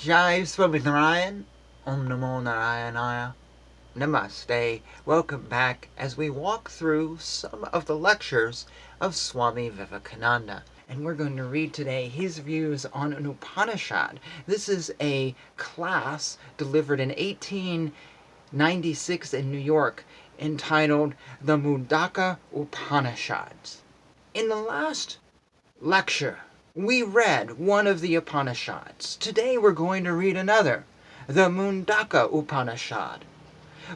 Jai Swaminarayan, Om Namo Narayanaya, Namaste. Welcome back as we walk through some of the lectures of Swami Vivekananda. And we're going to read today his views on an Upanishad. This is a class delivered in 1896 in New York entitled The Mundaka Upanishads. In the last lecture, we read one of the Upanishads. Today we're going to read another, the Mundaka Upanishad.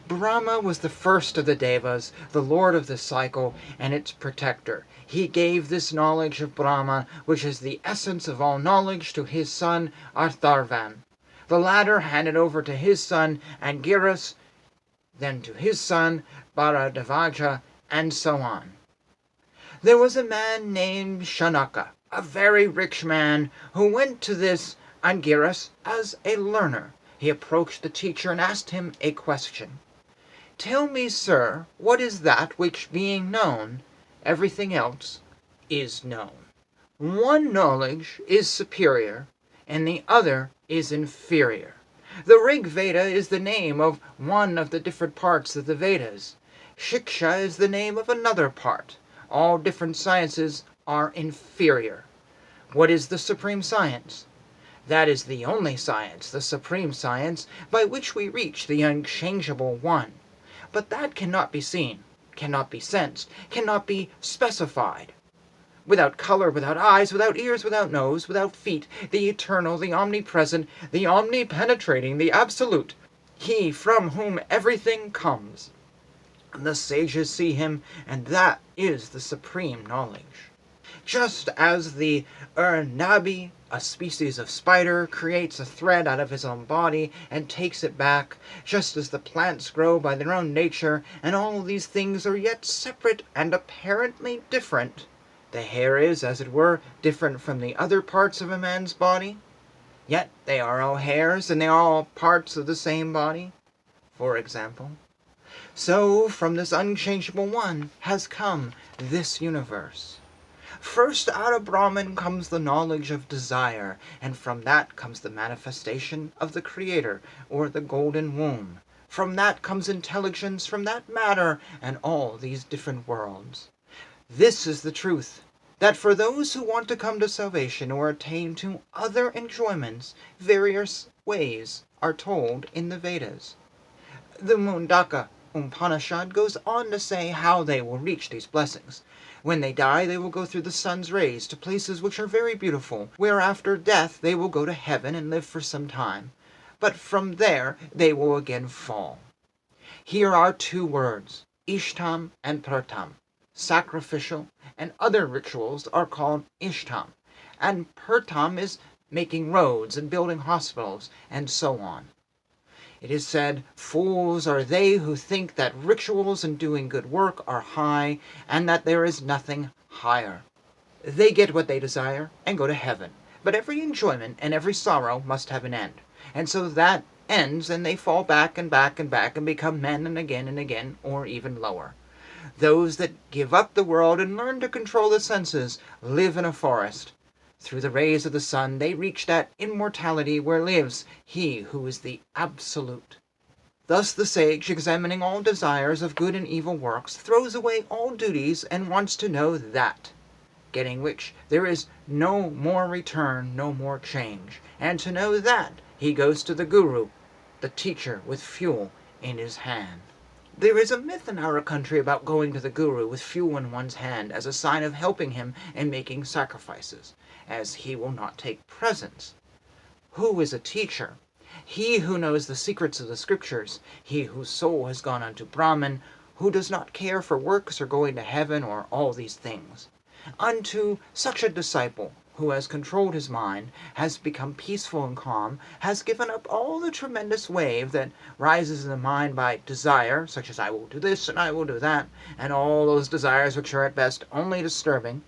Brahma was the first of the Devas, the lord of the cycle, and its protector. He gave this knowledge of Brahma, which is the essence of all knowledge, to his son Atharvan. The latter handed over to his son Angiras, then to his son Bharadvaja, and so on. There was a man named Shanaka, a very rich man, who went to this Angiras as a learner. He approached the teacher and asked him a question. "Tell me, sir, what is that which, being known, everything else is known?" One knowledge is superior, and the other is inferior. The Rig Veda is the name of one of the different parts of the Vedas. Shiksha is the name of another part. All different sciences are inferior. What is the supreme science? That is the only science, the supreme science, by which we reach the unchangeable one. But that cannot be seen, cannot be sensed, cannot be specified. Without color, without eyes, without ears, without nose, without feet, the eternal, the omnipresent, the omnipenetrating, the absolute, he from whom everything comes. The sages see him, and that is the supreme knowledge. Just as the Urnabi, a species of spider, creates a thread out of his own body and takes it back, just as the plants grow by their own nature, and all these things are yet separate and apparently different. The hair is, as it were, different from the other parts of a man's body, yet they are all hairs, and they are all parts of the same body, for example. So from this unchangeable one has come this universe. First out of Brahman comes the knowledge of desire, and from that comes the manifestation of the Creator, or the golden womb. From that comes intelligence, from that matter, and all these different worlds. This is the truth, that for those who want to come to salvation or attain to other enjoyments, various ways are told in the Vedas. The Mundaka Upanishad goes on to say how they will reach these blessings. When they die, they will go through the sun's rays to places which are very beautiful, where after death they will go to heaven and live for some time. But from there they will again fall. Here are two words, Ishtam and Pratam. Sacrificial and other rituals are called Ishtam, and Pratam is making roads and building hospitals, and so on. It is said, "Fools are they who think that rituals and doing good work are high, and that there is nothing higher." They get what they desire and go to heaven. But every enjoyment and every sorrow must have an end. And so that ends, and they fall back and back and back and become men and again, or even lower. Those that give up the world and learn to control the senses live in a forest. Through the rays of the sun they reach that immortality where lives he who is the Absolute. Thus the sage, examining all desires of good and evil works, throws away all duties and wants to know that, getting which there is no more return, no more change. And to know that, he goes to the Guru, the teacher with fuel in his hand. There is a myth in our country about going to the Guru with fuel in one's hand as a sign of helping him in making sacrifices, as he will not take presents. Who is a teacher? He who knows the secrets of the scriptures, he whose soul has gone unto Brahman, who does not care for works or going to heaven or all these things. Unto such a disciple, who has controlled his mind, has become peaceful and calm, has given up all the tremendous wave that rises in the mind by desire, such as I will do this and I will do that, and all those desires which are at best only disturbing,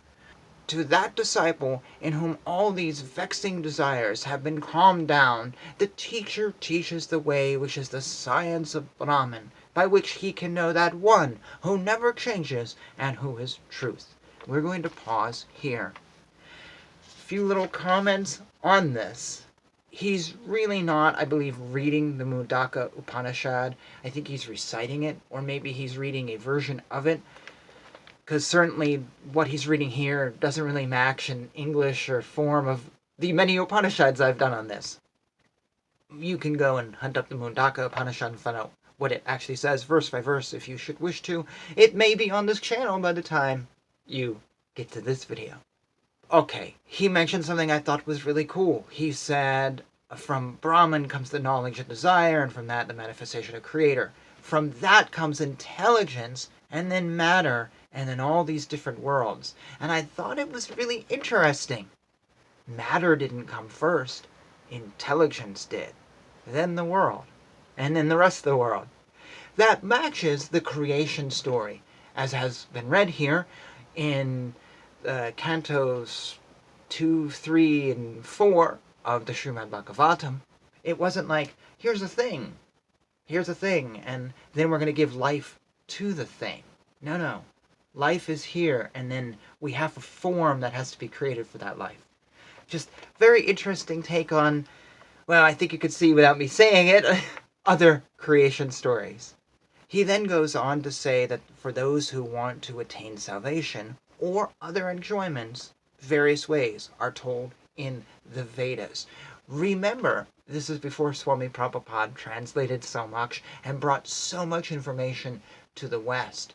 to that disciple in whom all these vexing desires have been calmed down, the teacher teaches the way which is the science of Brahman, by which he can know that one who never changes and who is truth. We're going to pause here. A few little comments on this. He's really not, I believe, reading the Mundaka Upanishad. I think he's reciting it, or maybe he's reading a version of it, because certainly what he's reading here doesn't really match in English or form of the many Upanishads I've done on this. You can go and hunt up the Mundaka Upanishad and find out what it actually says, verse by verse, if you should wish to. It may be on this channel by the time you get to this video. Okay, he mentioned something I thought was really cool. He said, from Brahman comes the knowledge and desire, and from that the manifestation of Creator. From that comes intelligence, and then matter, and then all these different worlds. And I thought it was really interesting. Matter didn't come first. Intelligence did. Then the world. And then the rest of the world. That matches the creation story, as has been read here in cantos 2, 3, and 4 of the Srimad Bhagavatam. It wasn't like, here's a thing, and then we're going to give life to the thing. No. Life is here, and then we have a form that has to be created for that life. Just very interesting take on, well, I think you could see without me saying it, other creation stories. He then goes on to say that for those who want to attain salvation or other enjoyments, various ways are told in the Vedas. Remember, this is before Swami Prabhupada translated so much and brought so much information to the West.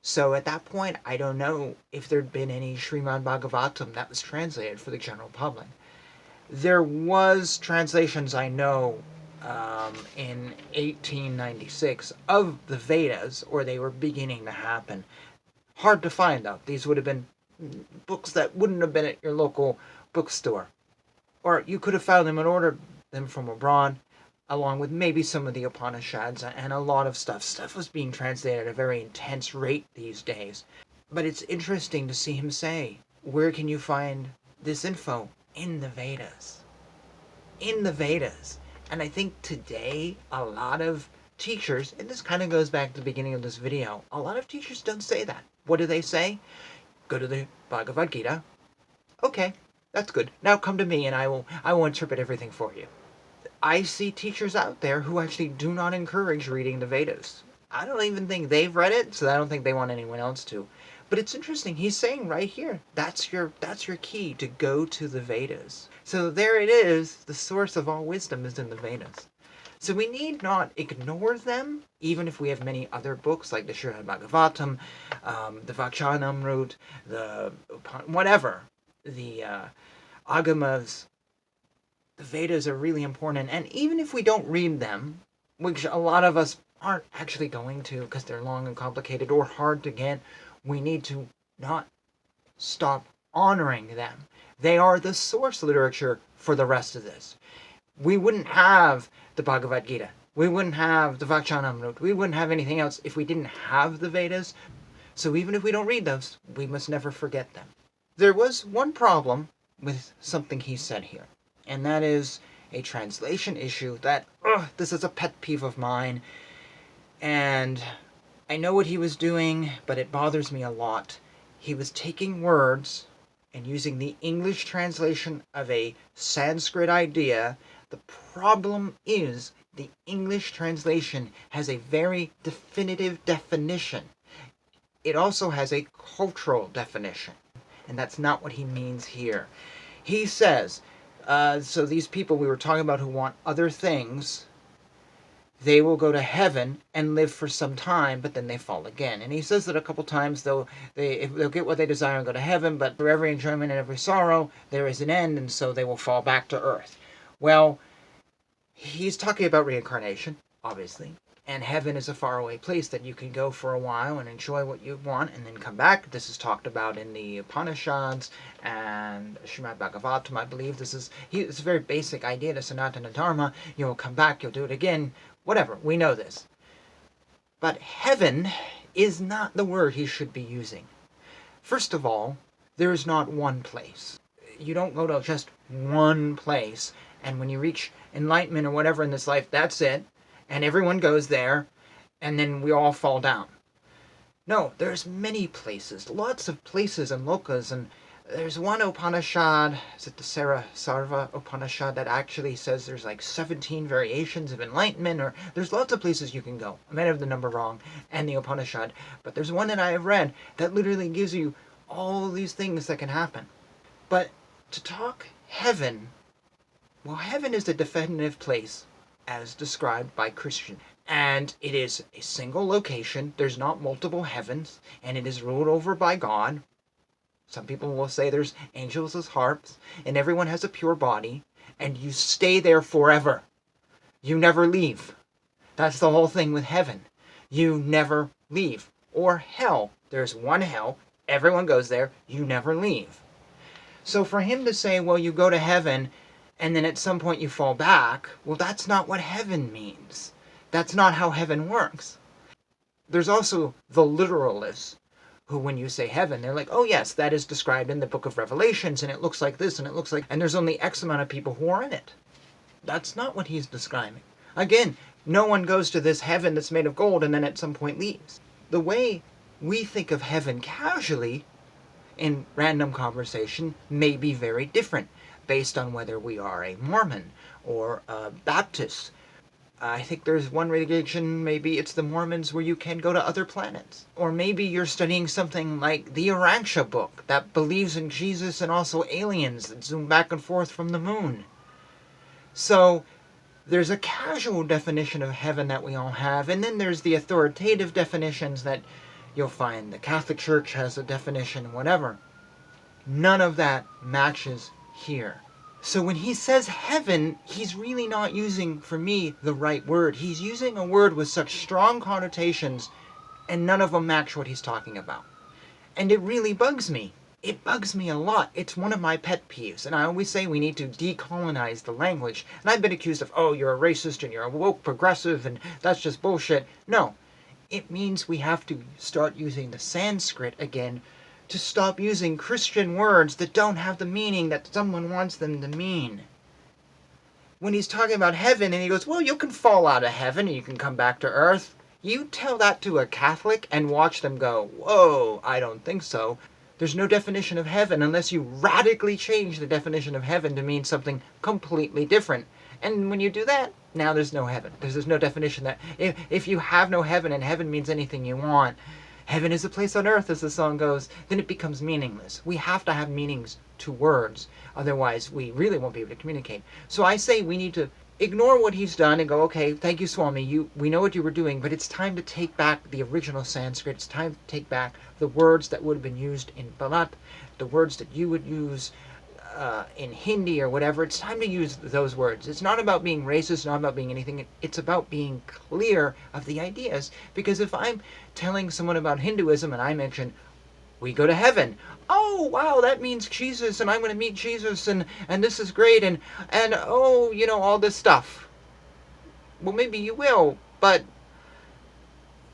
So at that point, I don't know if there'd been any Srimad Bhagavatam that was translated for the general public. There was translations, I know, in 1896 of the Vedas, or they were beginning to happen. Hard to find, though. These would have been books that wouldn't have been at your local bookstore. Or you could have found them and ordered them from abroad, along with maybe some of the Upanishads and a lot of stuff. Stuff was being translated at a very intense rate these days. But it's interesting to see him say, where can you find this info? In the Vedas. In the Vedas. And I think today, a lot of teachers, and this kind of goes back to the beginning of this video, a lot of teachers don't say that. What do they say? Go to the Bhagavad Gita. Okay, that's good. Now come to me and I will interpret everything for you. I see teachers out there who actually do not encourage reading the Vedas. I don't even think they've read it, so I don't think they want anyone else to. But it's interesting, he's saying right here, that's your key, to go to the Vedas. So there it is, the source of all wisdom is in the Vedas. So we need not ignore them, even if we have many other books like the Srimad Bhagavatam, the Vachanamrut, the whatever, the Agamas. The Vedas are really important, and even if we don't read them, which a lot of us aren't actually going to because they're long and complicated or hard to get, we need to not stop honoring them. They are the source literature for the rest of this. We wouldn't have the Bhagavad Gita. We wouldn't have the Vachanamrut. We wouldn't have anything else if we didn't have the Vedas. So even if we don't read those, we must never forget them. There was one problem with something he said here, and that is a translation issue that, this is a pet peeve of mine, and I know what he was doing, but it bothers me a lot. He was taking words and using the English translation of a Sanskrit idea. The problem is the English translation has a very definitive definition. It also has a cultural definition, and that's not what he means here. He says, so these people we were talking about who want other things, they will go to heaven and live for some time, but then they fall again. And he says that a couple times, they'll get what they desire and go to heaven, but for every enjoyment and every sorrow, there is an end, and so they will fall back to earth. Well, he's talking about reincarnation, obviously, and heaven is a faraway place that you can go for a while and enjoy what you want and then come back. This is talked about in the Upanishads and Srimad Bhagavatam, I believe. It's a very basic idea, the Sanatana Dharma. You'll come back, you'll do it again. Whatever, we know this. But heaven is not the word he should be using. First of all, there is not one place. You don't go to just one place, and when you reach enlightenment or whatever in this life, that's it, and everyone goes there, and then we all fall down. No, there's many places, lots of places and lokas, and There's one Upanishad, is it the Sarva Upanishad, that actually says there's like 17 variations of enlightenment, or there's lots of places you can go. I might have the number wrong, and the Upanishad, but there's one that I have read that literally gives you all these things that can happen. But to talk heaven, well, heaven is the definitive place as described by Christian. And it is a single location. There's not multiple heavens, and it is ruled over by God. Some people will say there's angels as harps, and everyone has a pure body, and you stay there forever. You never leave. That's the whole thing with heaven. You never leave. Or hell. There's one hell. Everyone goes there. You never leave. So for him to say, well, you go to heaven, and then at some point you fall back, well, that's not what heaven means. That's not how heaven works. There's also the literalists, who when you say heaven, they're like, oh yes, that is described in the book of Revelations, and it looks like this, and it looks like, and there's only X amount of people who are in it. That's not what he's describing. Again, no one goes to this heaven that's made of gold and then at some point leaves. The way we think of heaven casually in random conversation may be very different based on whether we are a Mormon or a Baptist. I think there's one religion, maybe it's the Mormons, where you can go to other planets. Or maybe you're studying something like the Urantia book that believes in Jesus and also aliens that zoom back and forth from the moon. So there's a casual definition of heaven that we all have, and then there's the authoritative definitions that you'll find the Catholic Church has a definition, whatever. None of that matches here. So when he says heaven, he's really not using, for me, the right word. He's using a word with such strong connotations, and none of them match what he's talking about. And it really bugs me. It bugs me a lot. It's one of my pet peeves. And I always say we need to decolonize the language. And I've been accused of, oh, you're a racist and you're a woke progressive and that's just bullshit. No. It means we have to start using the Sanskrit again to stop using Christian words that don't have the meaning that someone wants them to mean. When he's talking about heaven and he goes, well, you can fall out of heaven and you can come back to earth. You tell that to a Catholic and watch them go, whoa, I don't think so. There's no definition of heaven unless you radically change the definition of heaven to mean something completely different. And when you do that, now there's no heaven. There's no definition that if you have no heaven and heaven means anything you want, heaven is a place on earth, as the song goes, then it becomes meaningless. We have to have meanings to words. Otherwise, we really won't be able to communicate. So I say we need to ignore what he's done and go, okay, thank you, Swami. We know what you were doing, but it's time to take back the original Sanskrit. It's time to take back the words that would have been used in Balat, the words that you would use in Hindi or whatever. It's time to use those words. It's not about being racist, not about being anything. It's about being clear of the ideas. Because if I'm telling someone about Hinduism and I mention, we go to heaven. Oh, wow, that means Jesus, and I'm going to meet Jesus, and this is great, and oh, you know, all this stuff. Well, maybe you will, but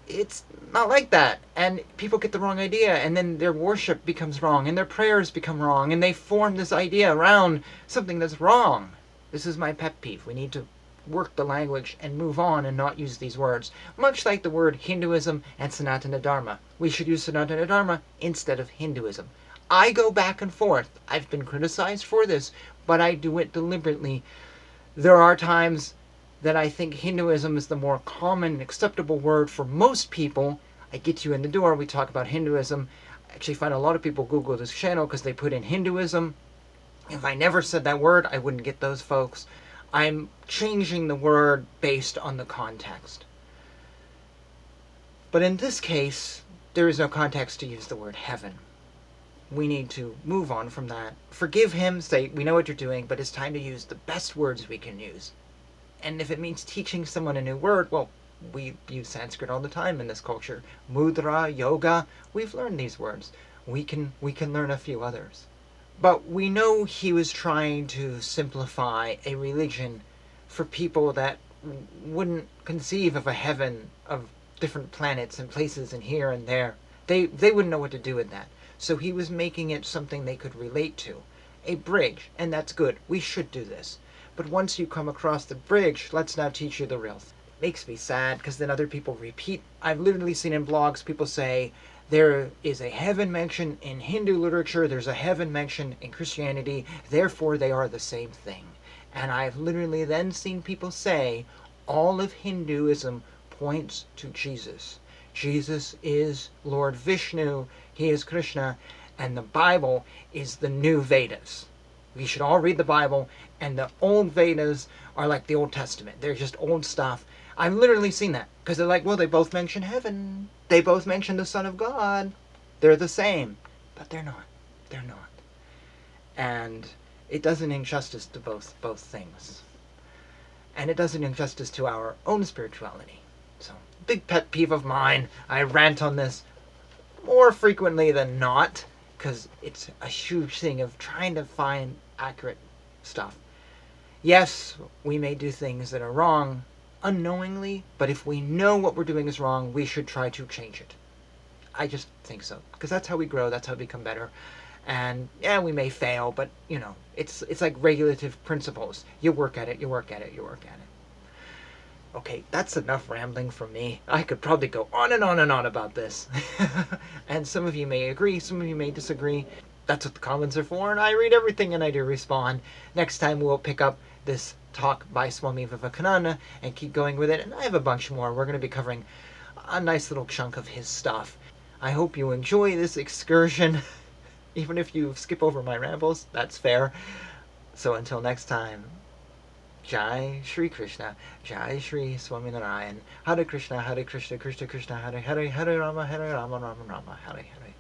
it's not like that. And people get the wrong idea, and then their worship becomes wrong, and their prayers become wrong, and they form this idea around something that's wrong. This is my pet peeve. We need to work the language and move on and not use these words. Much like the word Hinduism and Sanatana Dharma. We should use Sanatana Dharma instead of Hinduism. I go back and forth. I've been criticized for this, but I do it deliberately. There are times that I think Hinduism is the more common and acceptable word for most people. I get you in the door, we talk about Hinduism. I actually find a lot of people Google this channel because they put in Hinduism. If I never said that word, I wouldn't get those folks. I'm changing the word based on the context. But in this case, there is no context to use the word heaven. We need to move on from that. Forgive him, say, we know what you're doing, but it's time to use the best words we can use. And if it means teaching someone a new word, well, we use Sanskrit all the time in this culture. Mudra, yoga, we've learned these words. We can learn a few others. But we know he was trying to simplify a religion for people that wouldn't conceive of a heaven of different planets and places and here and there. They wouldn't know what to do with that. So he was making it something they could relate to. A bridge, and that's good. We should do this. But once you come across the bridge, let's now teach you the real thing. It makes me sad because then other people repeat. I've literally seen in blogs people say There is a heaven mentioned in Hindu literature, there's a heaven mentioned in Christianity, therefore they are the same thing. And I've literally then seen people say all of Hinduism points to Jesus. Jesus is Lord Vishnu, he is Krishna, and the Bible is the new Vedas. We should all read the Bible, and the old Vedas are like the Old Testament. They're just old stuff. I've literally seen that, because they're like, well, they both mention heaven. They both mention the Son of God. They're the same. But they're not. They're not. And it does an injustice to both things. And it does an injustice to our own spirituality. So, big pet peeve of mine. I rant on this more frequently than not, because it's a huge thing of trying to find accurate stuff. Yes, we may do things that are wrong unknowingly, but if we know what we're doing is wrong, we should try to change it. I just think so, because that's how we grow, that's how we become better. And yeah, we may fail, but you know, it's like regulative principles. You work at it, you work at it, you work at it. Okay, that's enough rambling from me. I could probably go on and on and on about this. And some of you may agree, some of you may disagree. That's what the comments are for, and I read everything and I do respond. Next time we'll pick up this talk by Swami Vivekananda and keep going with it, and I have a bunch more. We're going to be covering a nice little chunk of his stuff. I hope you enjoy this excursion. Even if you skip over my rambles, that's fair. So until next time, Jai Shri Krishna, Jai Shri Swami Narayan, Hare Krishna, Krishna Krishna, Hare Hare, Hare Rama, Rama Rama, Hare Hare.